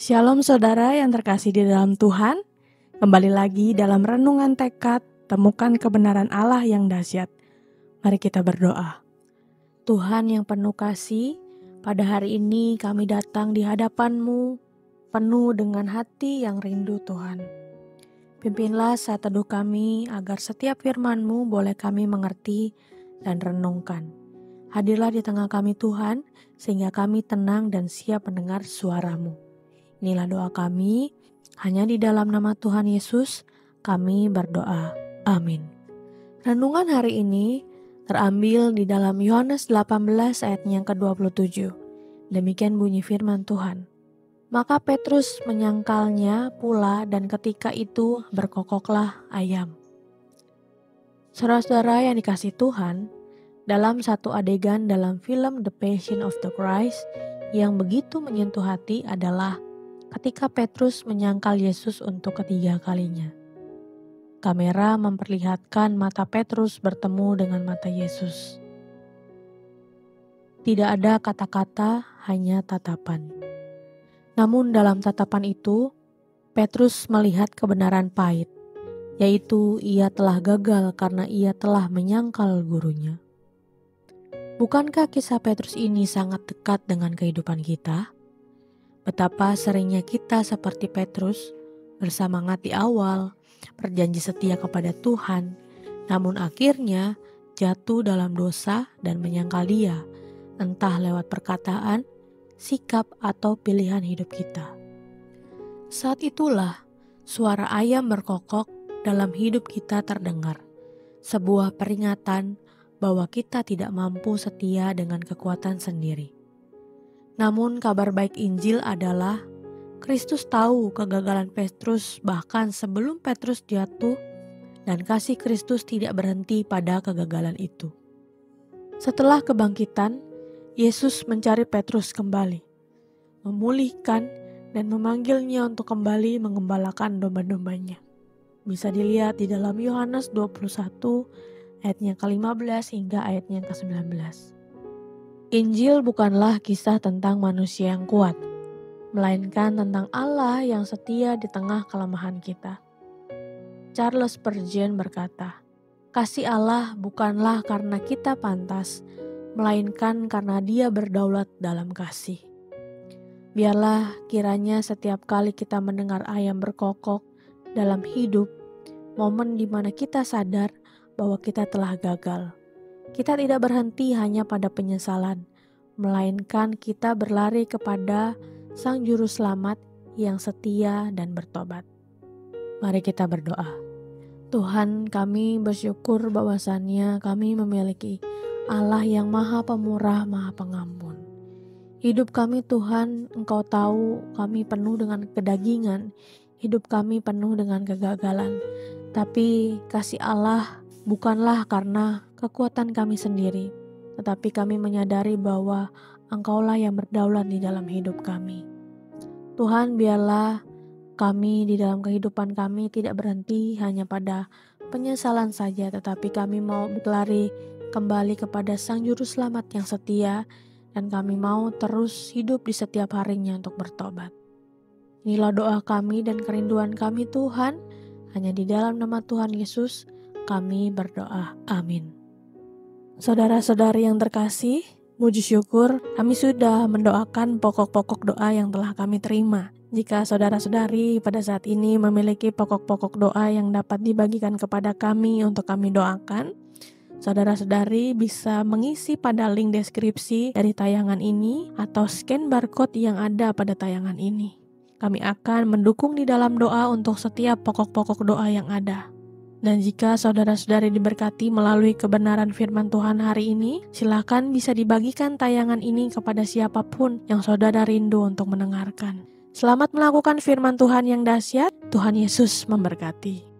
Shalom saudara yang terkasih di dalam Tuhan. Kembali lagi dalam renungan tekad, temukan kebenaran Allah yang dahsyat. Mari kita berdoa. Tuhan yang penuh kasih, pada hari ini kami datang di hadapan-Mu penuh dengan hati yang rindu Tuhan. Pimpinlah saat teduh kami agar setiap firman-Mu boleh kami mengerti dan renungkan. Hadirlah di tengah kami Tuhan, sehingga kami tenang dan siap mendengar suara-Mu. Inilah doa kami, hanya di dalam nama Tuhan Yesus kami berdoa. Amin. Renungan hari ini terambil di dalam Yohanes 18 ayat yang ke-27. Demikian bunyi firman Tuhan. Maka Petrus menyangkalnya pula dan ketika itu berkokoklah ayam. Saudara-saudara yang dikasihi Tuhan, dalam satu adegan dalam film The Passion of the Christ yang begitu menyentuh hati adalah ketika Petrus menyangkal Yesus untuk ketiga kalinya. Kamera memperlihatkan mata Petrus bertemu dengan mata Yesus. Tidak ada kata-kata, hanya tatapan. Namun dalam tatapan itu, Petrus melihat kebenaran pahit, yaitu ia telah gagal karena ia telah menyangkal gurunya. Bukankah kisah Petrus ini sangat dekat dengan kehidupan kita? Betapa seringnya kita seperti Petrus, bersemangat di awal, berjanji setia kepada Tuhan, namun akhirnya jatuh dalam dosa dan menyangkal Dia, entah lewat perkataan, sikap, atau pilihan hidup kita. Saat itulah suara ayam berkokok dalam hidup kita terdengar, sebuah peringatan bahwa kita tidak mampu setia dengan kekuatan sendiri. Namun kabar baik Injil adalah Kristus tahu kegagalan Petrus bahkan sebelum Petrus jatuh, dan kasih Kristus tidak berhenti pada kegagalan itu. Setelah kebangkitan, Yesus mencari Petrus kembali, memulihkan dan memanggilnya untuk kembali mengembalakan domba-dombanya. Bisa dilihat di dalam Yohanes 21 ayatnya ke-15 hingga ayatnya ke-19. Injil bukanlah kisah tentang manusia yang kuat, melainkan tentang Allah yang setia di tengah kelemahan kita. Charles Spurgeon berkata, "Kasih Allah bukanlah karena kita pantas, melainkan karena Dia berdaulat dalam kasih." Biarlah kiranya setiap kali kita mendengar ayam berkokok dalam hidup, momen di mana kita sadar bahwa kita telah gagal. Kita tidak berhenti hanya pada penyesalan, melainkan kita berlari kepada Sang Juru Selamat yang setia dan bertobat. Mari kita berdoa. Tuhan, kami bersyukur bahwasannya kami memiliki Allah yang Maha Pemurah, Maha Pengampun. Hidup kami Tuhan, Engkau tahu kami penuh dengan kedagingan, hidup kami penuh dengan kegagalan. Tapi kasih Allah bukanlah karena kekuatan kami sendiri, tetapi kami menyadari bahwa Engkaulah yang berdaulat di dalam hidup kami. Tuhan, biarlah kami di dalam kehidupan kami tidak berhenti hanya pada penyesalan saja, tetapi kami mau berlari kembali kepada Sang Juru Selamat yang setia, dan kami mau terus hidup di setiap harinya untuk bertobat. Inilah doa kami dan kerinduan kami Tuhan, hanya di dalam nama Tuhan Yesus kami berdoa. Amin. Saudara-saudari yang terkasih, puji syukur kami sudah mendoakan pokok-pokok doa yang telah kami terima. Jika saudara-saudari pada saat ini memiliki pokok-pokok doa yang dapat dibagikan kepada kami untuk kami doakan, saudara-saudari bisa mengisi pada link deskripsi dari tayangan ini atau scan barcode yang ada pada tayangan ini. Kami akan mendukung di dalam doa untuk setiap pokok-pokok doa yang ada. Dan jika saudara-saudari diberkati melalui kebenaran firman Tuhan hari ini, silakan bisa dibagikan tayangan ini kepada siapapun yang saudara rindu untuk mendengarkan. Selamat melakukan firman Tuhan yang dahsyat. Tuhan Yesus memberkati.